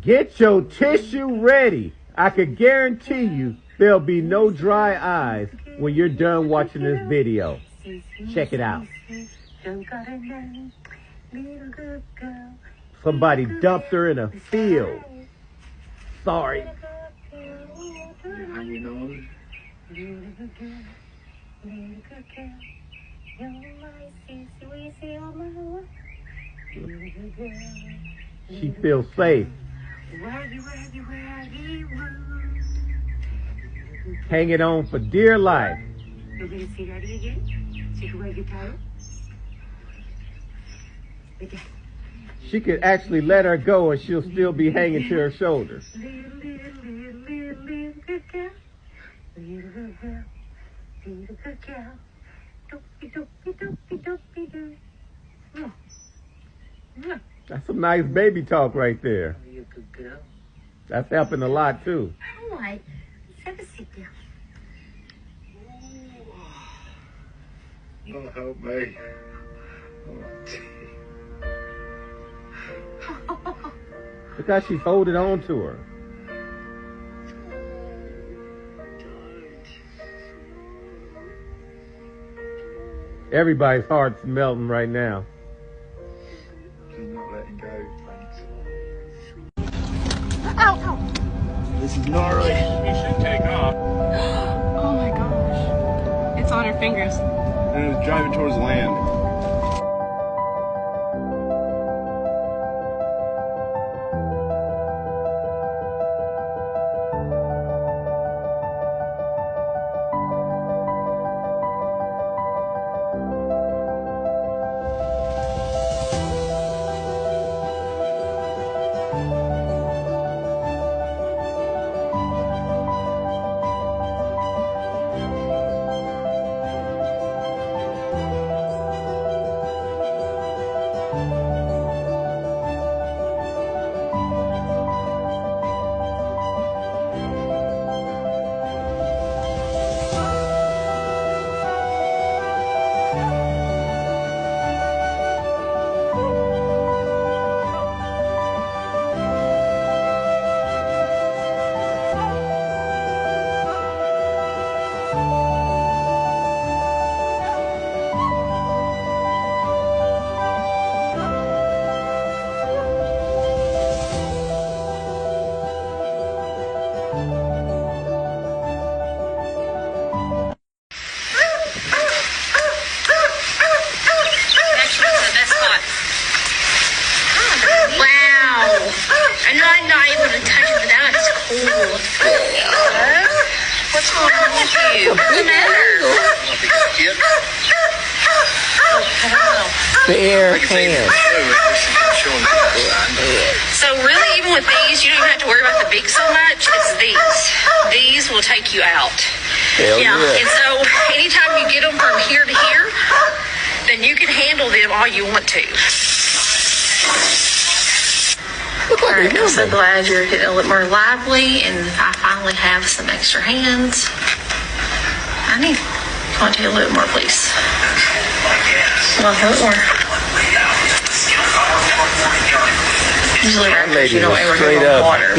Get your tissue ready. I can guarantee you there'll be no dry eyes when you're done watching this video. Check it out. Somebody dumped her in a field. Sorry. She feels safe. Hanging on for dear life. She could actually let her go and she'll still be hanging to her shoulders. That's some nice baby talk right there. That's helping a lot too. All right, have a sit down. Oh, help me. Look how she's holding on to her. Everybody's heart's melting right now. She's not letting go. Ow! This is gnarly. You should take off. Oh my gosh. It's on her fingers. And it was driving towards land. I'm not able to touch it, but that is cool. What's going on with you? What's the matter? The air can. So really, even with these, you don't even have to worry about the beak so much. It's these. These will take you out. Hell yeah. And so anytime you get them from here to here, then you can handle them all you want to. Alright, I'm so glad you're getting a little more lively, and I finally have some extra hands. I need to take a little more, please. Well, a little more. Usually, you don't ever give them water.